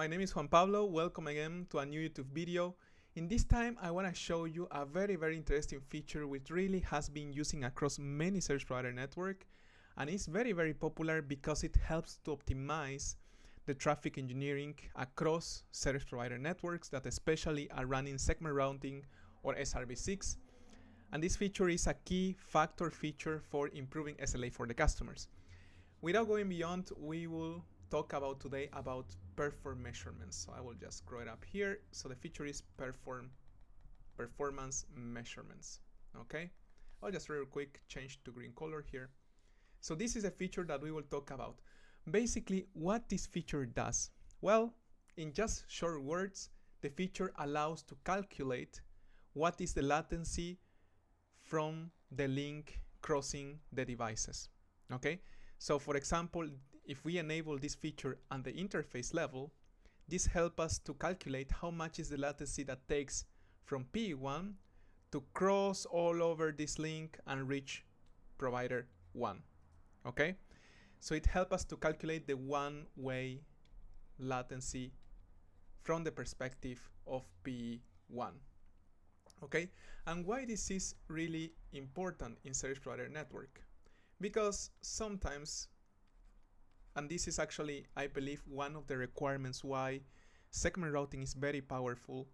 my name is Juan Pablo. Welcome again to a new YouTube video. In this time, I want to show you a very interesting feature which really has been using across many service provider network, and it's very popular because it helps to optimize the traffic engineering across service provider networks that especially are running segment routing or SRv6. And this feature is a key factor feature for improving SLA for the customers. Without going beyond, we will talk about today about perform measurements. So I will just scroll it up here. So the feature is performance measurements. Okay, I'll just real quick change to green color here. So this is a feature that we will talk about. Basically, what this feature does, well, in just short words, the feature allows to calculate what is the latency from the link crossing the devices. Okay, so for example, if we enable this feature on the interface level, this helps us to calculate how much is the latency that takes from P1 to cross all over this link and reach provider 1. Okay, so it helps us to calculate the one-way latency from the perspective of P1. Okay, and why this is really important in service provider network? Because sometimes, and this is actually, I believe, one of the requirements why segment routing is very powerful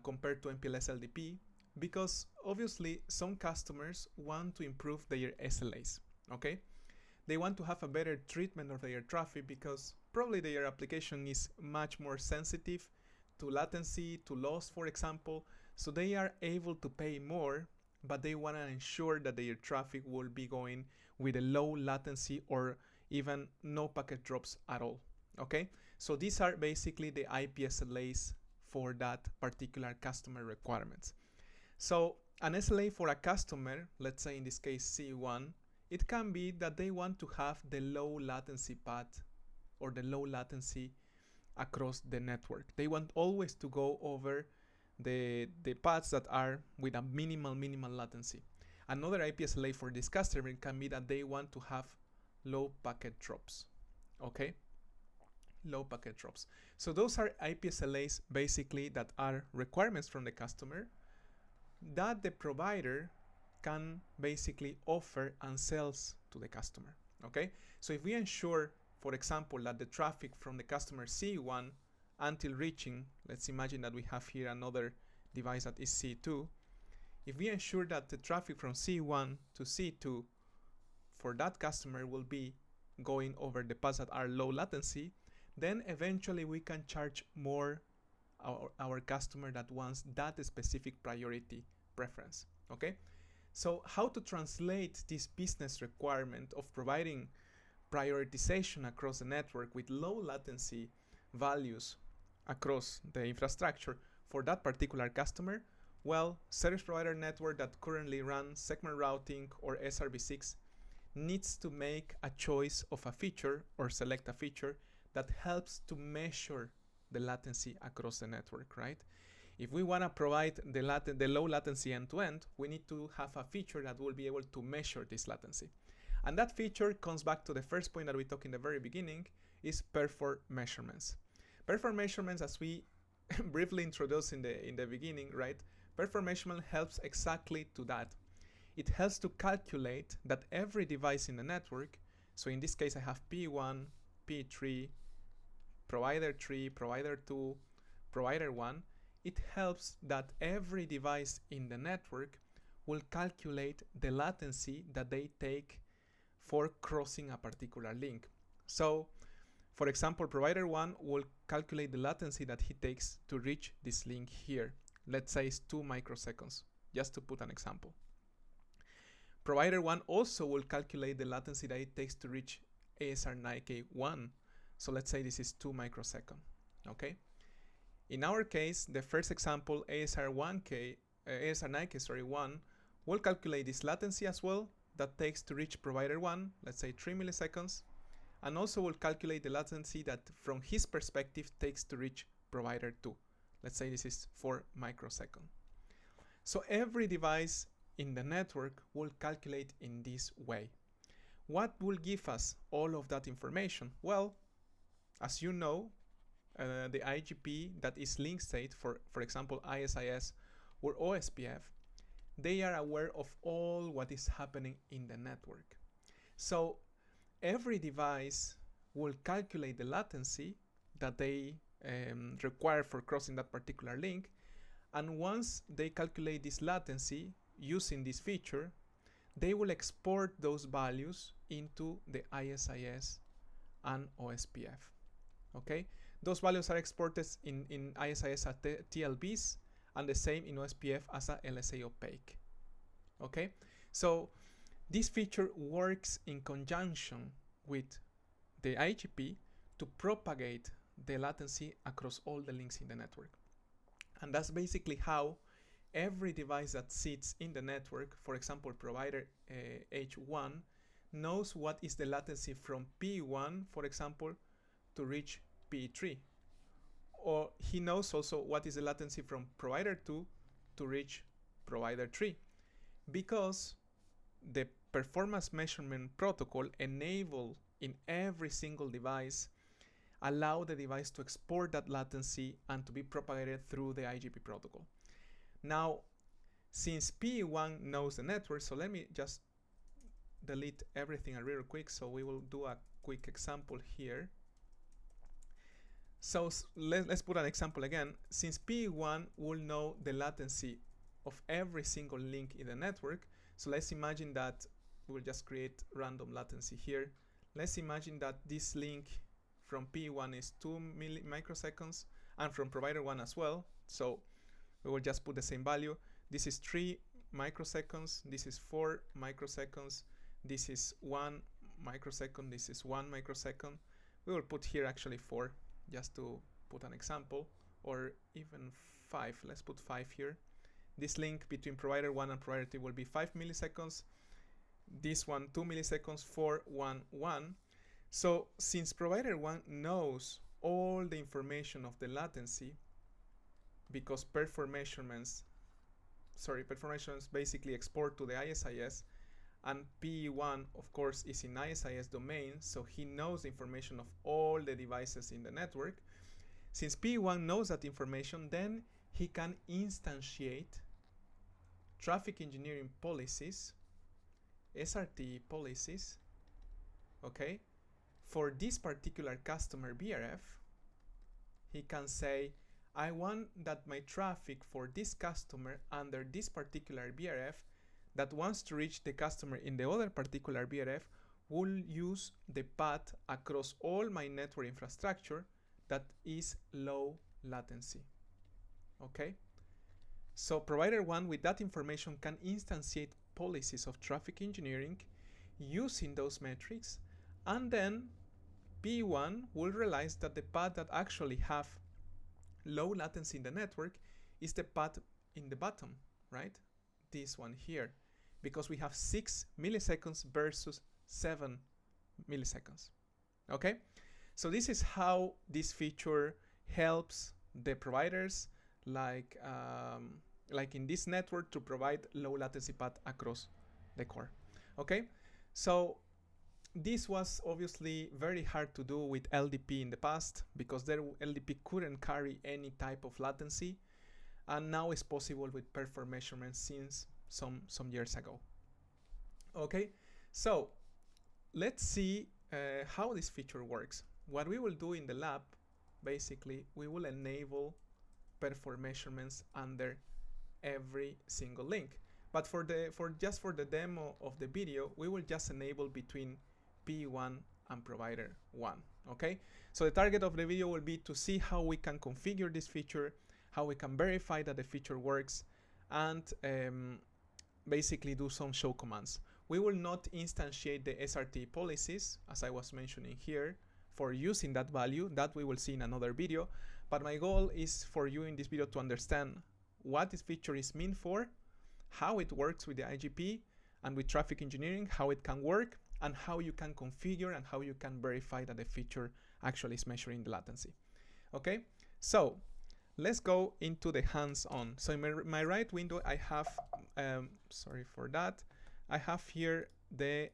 compared to MPLS LDP, because obviously some customers want to improve their SLAs, okay? They want to have a better treatment of their traffic because probably their application is much more sensitive to latency, to loss, for example, so they are able to pay more, but they want to ensure that their traffic will be going with a low latency or even no packet drops at all. Okay, so these are basically the IP SLAs for that particular customer requirements. So an SLA for a customer, let's say in this case C1, it can be that they want to have the low latency path or the low latency across the network. They want always to go over the paths that are with a minimal latency. Another IP SLA for this customer can be that they want to have low packet drops. Okay, low packet drops. So those are IP SLAs basically that are requirements from the customer that the provider can basically offer and sells to the customer. Okay, so if we ensure, for example, that the traffic from the customer C1 until reaching, let's imagine that we have here another device that is C2. If we ensure that the traffic from C1 to C2 for that customer will be going over the paths that are low latency, then eventually we can charge more our customer that wants that specific priority preference. Okay, so how to translate this business requirement of providing prioritization across the network with low latency values across the infrastructure for that particular customer? Well, service provider network that currently run segment routing or SRv6 needs to make a choice of a feature or select a feature that helps to measure the latency across the network, right? If we want to provide the low latency end-to-end, we need to have a feature that will be able to measure this latency. And that feature comes back to the first point that we talked in the very beginning, is perform measurements. Perform measurements, as we briefly introduced in the beginning, right? Perform measurement helps exactly to that. It helps to calculate that every device in the network, so in this case I have P1, P3, provider 3, provider 2, provider 1, it helps that every device in the network will calculate the latency that they take for crossing a particular link. So, for example, provider 1 will calculate the latency that he takes to reach this link here. Let's say it's 2 microseconds, just to put an example. Provider 1 also will calculate the latency that it takes to reach XR9K 1. So let's say this is 2 microseconds. Okay. In our case, the first example, XR9K 1, will calculate this latency as well that takes to reach provider 1, let's say 3 milliseconds, and also will calculate the latency that from his perspective takes to reach provider 2. Let's say this is 4 microseconds. So every device in the network will calculate in this way. What will give us all of that information? Well, as you know, the IGP that is link state, for example, ISIS or OSPF, they are aware of all what is happening in the network. So every device will calculate the latency that they require for crossing that particular link. And once they calculate this latency using this feature, they will export those values into the ISIS and OSPF. Okay, those values are exported in ISIS as TLBs and the same in OSPF as a LSA opaque. Okay, so this feature works in conjunction with the IGP to propagate the latency across all the links in the network. And that's basically how every device that sits in the network, for example, provider H1, knows what is the latency from P1, for example, to reach P3. Or he knows also what is the latency from provider 2 to reach provider 3. Because the performance measurement protocol enabled in every single device allow the device to export that latency and to be propagated through the IGP protocol. Now, since P1 knows the network, so let me just delete everything real quick, so we will do a quick example here. So let's put an example again. Since P1 will know the latency of every single link in the network, so let's imagine that we'll just create random latency here. Let's imagine that this link from P1 is 2 microseconds and from provider 1 as well. So we will just put the same value. This is 3 microseconds, this is 4 microseconds, this is 1 microsecond, this is 1 microsecond. We will put here actually 4 just to put an example, or even 5. Let's put 5 here. This link between provider 1 and provider 2 will be 5 milliseconds. This one 2 milliseconds, 4, 1, 1. So since provider 1 knows all the information of the latency, because performance basically export to the ISIS, and P1 of course is in ISIS domain, so he knows the information of all the devices in the network. Since P1 knows that information, then he can instantiate traffic engineering policies, SRT policies, okay, for this particular customer BRF. He can say, I want that my traffic for this customer under this particular BRF that wants to reach the customer in the other particular BRF will use the path across all my network infrastructure that is low latency. Okay? So provider 1 with that information can instantiate policies of traffic engineering using those metrics, and then P1 will realize that the path that actually have low latency in the network is the path in the bottom, right? This one here, because we have 6 milliseconds versus 7 milliseconds. Okay, so this is how this feature helps the providers like in this network to provide low latency path across the core. Okay, so this was obviously very hard to do with LDP in the past because their LDP couldn't carry any type of latency, and now it's possible with performance measurements since some years ago. Okay, so let's see how this feature works. What we will do in the lab, basically, we will enable performance measurements under every single link. But for the demo of the video, we will just enable between P1 and provider 1. Okay, so the target of the video will be to see how we can configure this feature, how we can verify that the feature works, and basically do some show commands. We will not instantiate the SRT policies, as I was mentioning here, for using that value. That we will see in another video. But my goal is for you in this video to understand what this feature is meant for, how it works with the IGP and with traffic engineering, how it can work, and how you can configure and how you can verify that the feature actually is measuring the latency. Okay, so let's go into the hands-on. So in my right window, I have, sorry for that, I have here the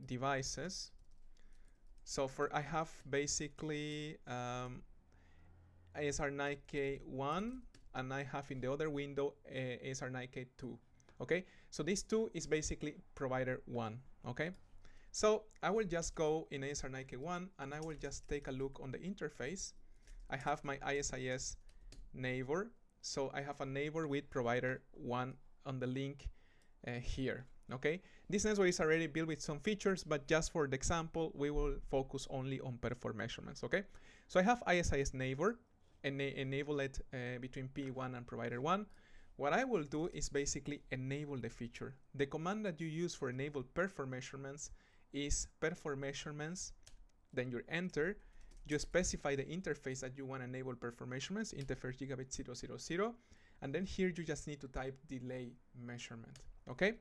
devices. So I have basically XR9K1, and I have in the other window XR9K2. Okay, so this 2 is basically provider 1. Okay, so I will just go in XR9K1 and I will just take a look on the interface. I have my ISIS neighbor, so I have a neighbor with provider 1 on the link here. Okay, this network is already built with some features, but just for the example, we will focus only on perform measurements. Okay, so I have ISIS neighbor and enable it between P1 and provider 1. What I will do is basically enable the feature. The command that you use for enable perform measurements is perform measurements, then you enter, you specify the interface that you want to enable perform measurements, interface gigabit 000, and then here you just need to type delay measurement. Okay,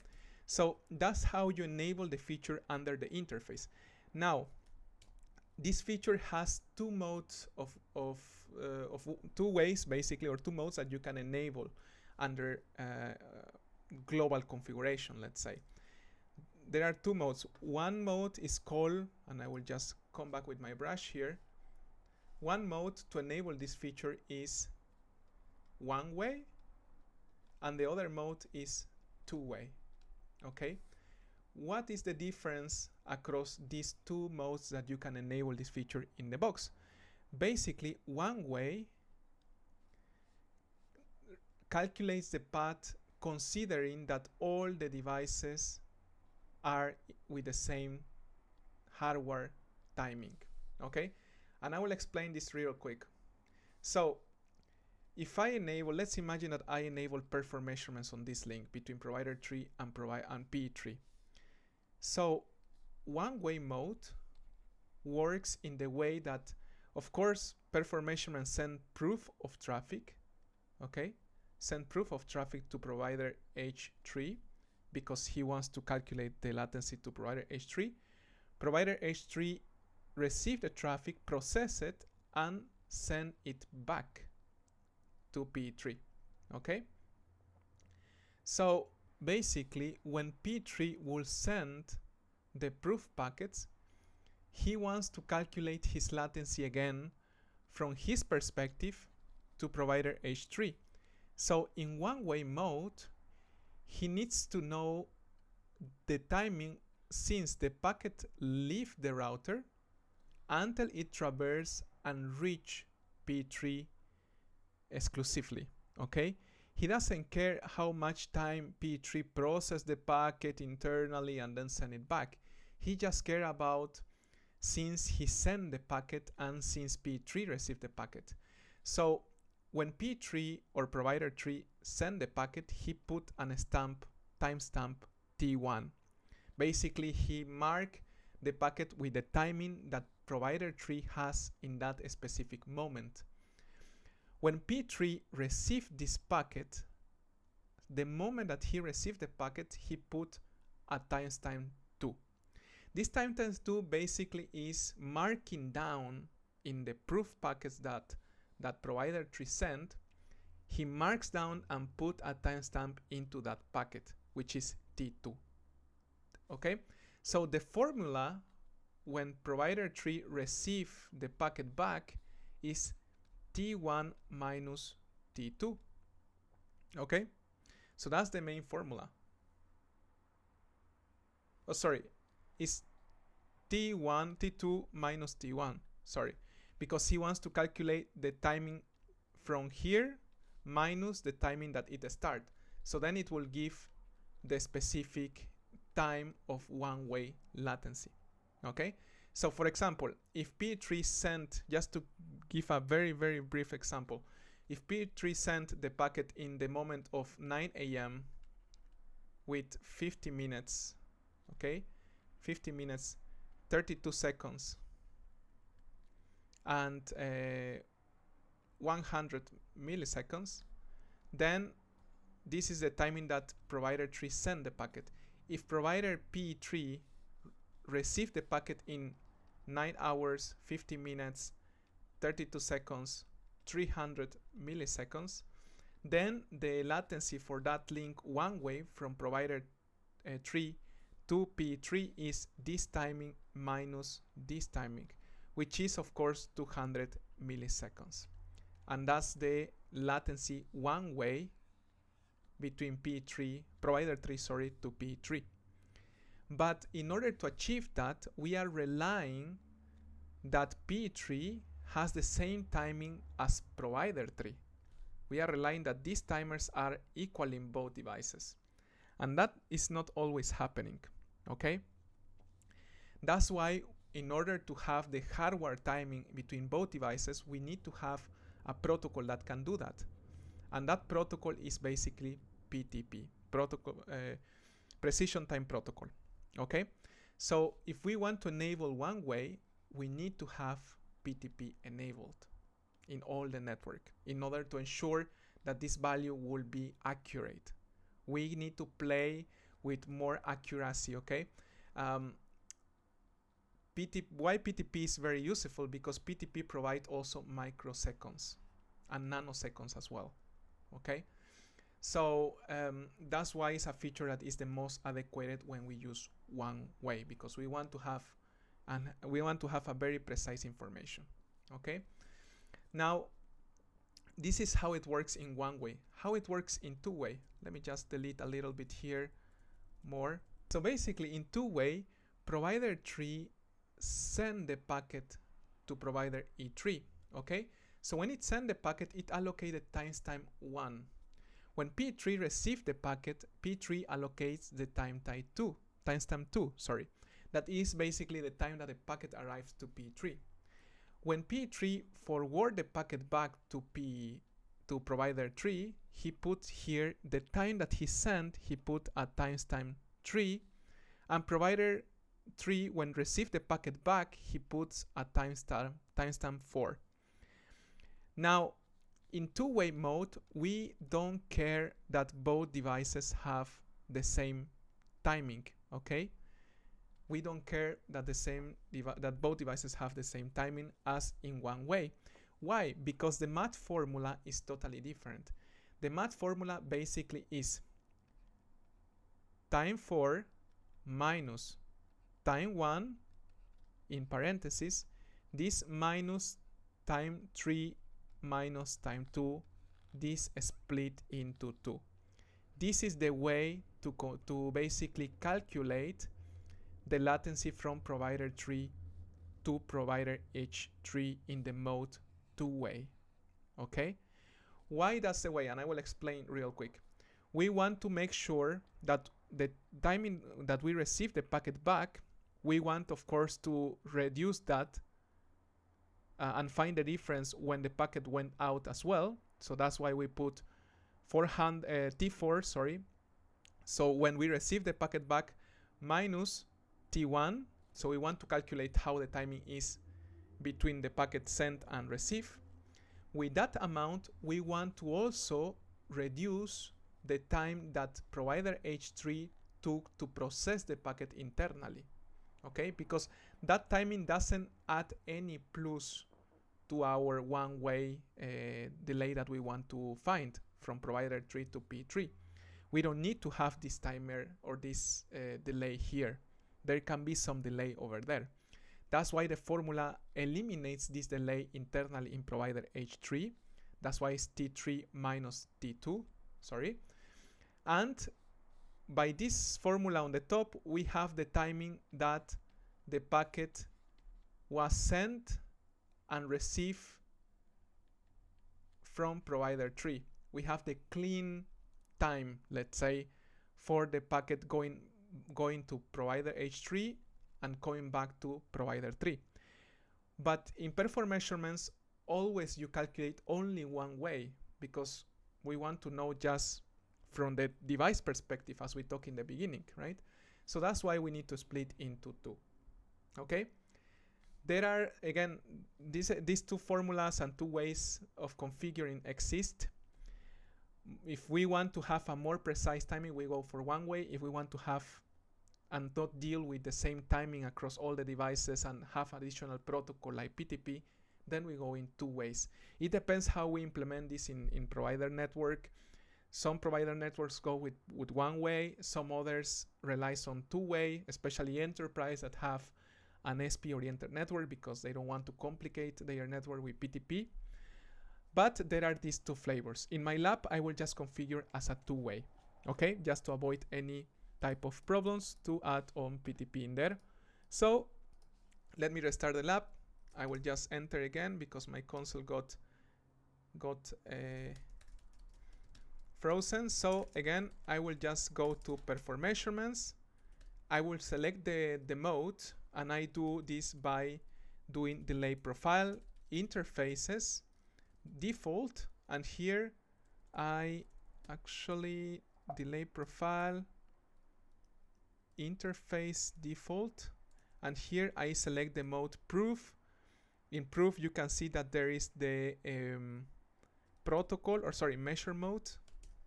so that's how you enable the feature under the interface. Now, this feature has two modes of two ways basically, or two modes that you can enable under global configuration, let's say. There are two modes. One mode is called, and I will just come back with my brush here. One mode to enable this feature is one way, and the other mode is two-way. Okay, what is the difference across these two modes that you can enable this feature in the box? Basically, one way calculates the path considering that all the devices are with the same hardware timing. Okay, and I will explain this real quick. So if I enable, let's imagine that I enable perform measurements on this link between provider 3 and P3. So one-way mode works in the way that, of course, perform measurements send proof of traffic. Okay, send proof of traffic to provider H3 because he wants to calculate the latency to provider H3. Provider H3 receive the traffic, process it, and send it back to P3. Okay, so basically when P3 will send the proof packets, he wants to calculate his latency again from his perspective to provider H3. So in one-way mode, he needs to know the timing since the packet leaves the router until it traverses and reach P3 exclusively. Okay, he doesn't care how much time P3 process the packet internally and then send it back. He just cares about since he sent the packet and since P3 received the packet. So when P3 or provider 3 send the packet, he put an stamp, timestamp T1. Basically, he mark the packet with the timing that provider 3 has in that specific moment. When P3 received this packet, the moment that he received the packet, he put a timestamp 2. This timestamp 2 basically is marking down in the proof packets that provider 3 sent. He marks down and put a timestamp into that packet, which is T2. Okay, so the formula when provider 3 receive the packet back is T1 minus T2. Okay, so that's the main formula. Oh, sorry, it's T2 minus T1, sorry, because he wants to calculate the timing from here minus the timing that it starts. So then it will give the specific time of one-way latency. Okay, so for example, if P3 sent, just to give a very, very brief example, if P3 sent the packet in the moment of 9 a.m. with 50 minutes, okay, 50 minutes, 32 seconds, and 100 milliseconds, then this is the timing that provider 3 sent the packet. If provider P3 received the packet in 9 hours, 50 minutes, 32 seconds, 300 milliseconds, then the latency for that link one way from provider 3 to P3 is this timing minus this timing, which is of course 200 milliseconds. and that's the latency one way between P3, provider 3, sorry, to P3. But in order to achieve that, we are relying that P3 has the same timing as provider 3. We are relying that these timers are equal in both devices. And that is not always happening, okay? That's why in order to have the hardware timing between both devices, we need to have a protocol that can do that. And that protocol is basically PTP, Precision Time Protocol, okay? So if we want to enable one way, we need to have PTP enabled in all the network in order to ensure that this value will be accurate. We need to play with more accuracy, okay? Why PTP is very useful? Because PTP provides also microseconds and nanoseconds as well, okay? So that's why it's a feature that is the most adequate when we use one way, because we want to have a very precise information, okay? Now, this is how it works in one way. How it works in two way. Let me just delete a little bit here more. So basically in two way, provider 3 send the packet to provider E3, okay? So when it send the packet, it allocated timestamp 1. When P3 receives the packet, P3 allocates the timestamp 2, sorry. That is basically the time that the packet arrives to P3. When P3 forward the packet back to provider 3, he puts here the time that he sent, he put a timestamp 3, and provider 3, when receive the packet back, he puts a timestamp 4. Now, in two-way mode, we don't care that both devices have the same timing, okay? We don't care that both devices have the same timing as in one way. Why? Because the math formula is totally different. The math formula basically is time 4 minus time 1 in parentheses, this minus time 3 minus time 2, this split into 2. This is the way to basically calculate the latency from provider 3 to provider H3 in the mode two-way, okay? Why that's the way? And I will explain real quick. We want to make sure that the timing that we receive the packet back, we want, of course, to reduce that and find the difference when the packet went out as well. So that's why we put T4, sorry. So when we receive the packet back minus T1, so we want to calculate how the timing is between the packet sent and receive. With that amount, we want to also reduce the time that provider H3 took to process the packet internally, okay? Because that timing doesn't add any plus to our one-way delay that we want to find from provider 3 to P3. We don't need to have this timer or this delay here. There can be some delay over there. That's why the formula eliminates this delay internally in provider H3. That's why it's T3 minus T2, sorry. And by this formula on the top, we have the timing that the packet was sent and received from provider 3. We have the clean time, let's say, for the packet going to provider H3 and coming back to provider 3. But in perform measurements, always you calculate only one way, because we want to know just from the device perspective, as we talked in the beginning, right? So that's why we need to split into two, okay? There are, again, these two formulas and two ways of configuring exist. If we want to have a more precise timing, we go for one way. If we want to have and not deal with the same timing across all the devices and have additional protocol like PTP, then we go in two ways. It depends how we implement this in provider network. Some provider networks go with one way, some others relies on two way, especially enterprise that have an SP-oriented network because they don't want to complicate their network with PTP. but there are these two flavors. In my lab, I will just configure as a two-way, okay? Just to avoid any type of problems to add on PTP in there. So let me restart the lab. I will just enter again because my console got frozen. So again, I will just go to perform measurements. I will select the mode, and I do this by doing delay profile, interfaces, default, and here I actually delay profile, interface, default, and here I select the mode proof. In proof, you can see that there is the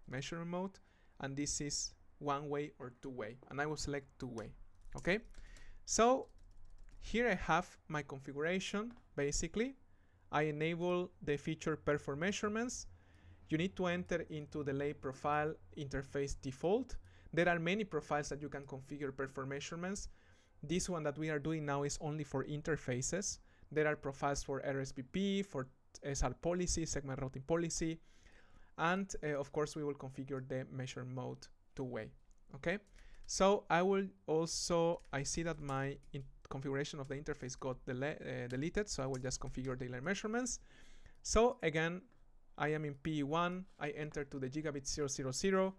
measure mode, and this is one way or two way, and I will select two way. Okay, so here I have my configuration. Basically, I enable the feature perform measurements. You need to enter into delay profile, interface, default. There are many profiles that you can configure perform measurements. This one that we are doing now is only for interfaces. There are profiles for RSVP, for SR policy, segment routing policy, and of course we will configure the measure mode two-way. Okay, so I see that my configuration of the interface got deleted, so I will just configure delay measurements. So again, I am in PE1, I enter to the gigabit 000.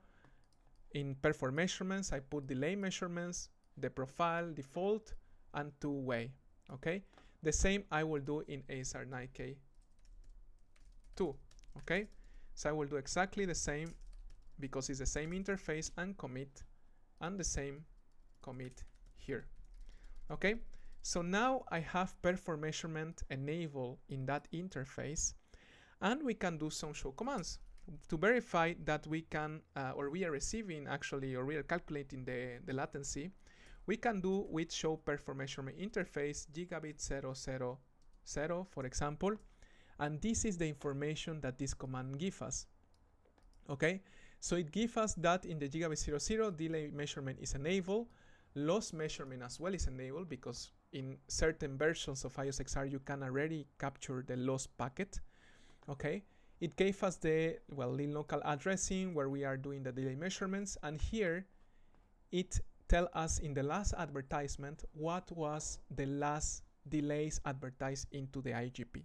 In perform measurements, I put delay measurements, the profile, default, and two-way. Okay, the same I will do in XR9K 2. Okay, so I will do exactly the same because it's the same interface and commit, and the same commit here. Okay, so now I have perform measurement enabled in that interface, and we can do some show commands to verify that we can, or we are receiving actually, or we are calculating the latency. We can do with show perform measurement interface gigabit 000, for example, and this is the information that this command gives us. Okay, so it gives us that in the gigabit 00 delay measurement is enabled, loss measurement as well is enabled, because in certain versions of iOS XR you can already capture the loss packet. Okay, it gave us the local addressing where we are doing the delay measurements, and here it tells us in the last advertisement what was the last delays advertised into the IGP.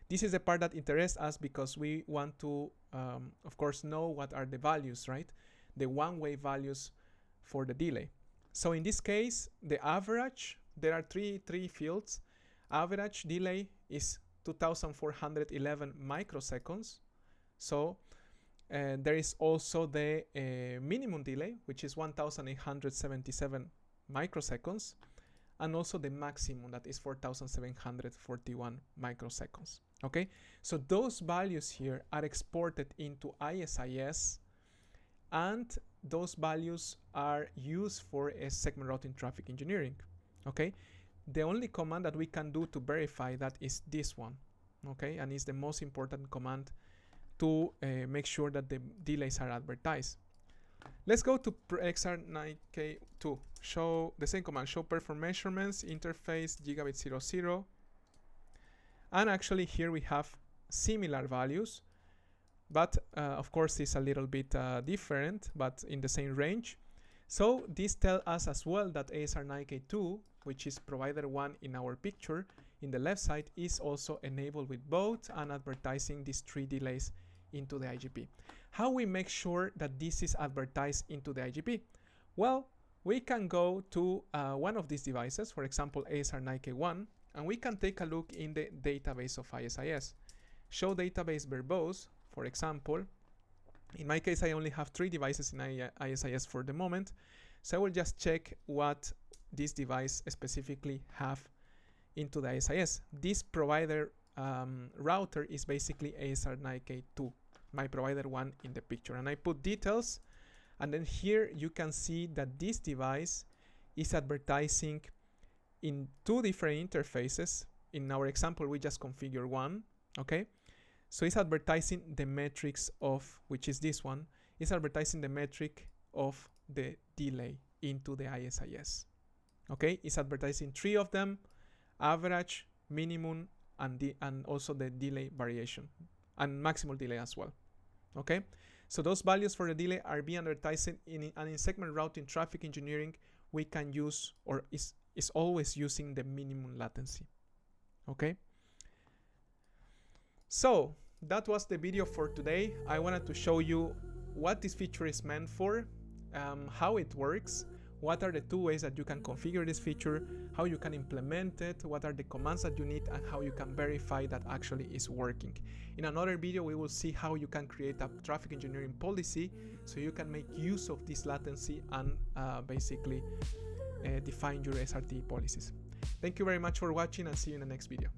This is the part that interests us because we want to, of course, know what are the values, right? The one-way values for the delay. So in this case, the average, there are three fields. Average delay is 2,411 microseconds. So there is also the minimum delay, which is 1,877 microseconds, and also the maximum, that is 4,741 microseconds. Okay, so those values here are exported into ISIS, and those values are used for a segment routing traffic engineering. Okay, the only command that we can do to verify that is this one. Okay, and it's the most important command to make sure that the delays are advertised. Let's go to XR9K 2. Show the same command, show perform measurements, interface gigabit 00. And actually here we have similar values, but of course it's a little bit different, but in the same range. So this tells us as well that XR9K2, which is provider 1 in our picture, in the left side is also enabled with both and advertising these 3 delays into the IGP. How we make sure that this is advertised into the IGP? Well, we can go to one of these devices, for example XR9K1, and we can take a look in the database of ISIS. Show database verbose, for example. In my case, I only have 3 devices in ISIS for the moment, so I will just check what this device specifically have into the ISIS. This provider router is basically XR9K2, my provider 1 in the picture, and I put details, and then here you can see that this device is advertising in 2 different interfaces. In our example, we just configure one. Okay, so it's advertising the metrics of, which is this one, it's advertising the metric of the delay into the ISIS. Okay, it's advertising 3 of them: average, minimum, and also the delay variation. and maximal delay as well. Okay, so those values for the delay are being advertised and in segment routing traffic engineering we can use, or is always using, the minimum latency. Okay, so that was the video for today. I wanted to show you what this feature is meant for, how it works, what are the two ways that you can configure this feature, how you can implement it, what are the commands that you need, and how you can verify that actually is working. In another video, we will see how you can create a traffic engineering policy so you can make use of this latency and basically define your SRT policies. Thank you very much for watching, and see you in the next video.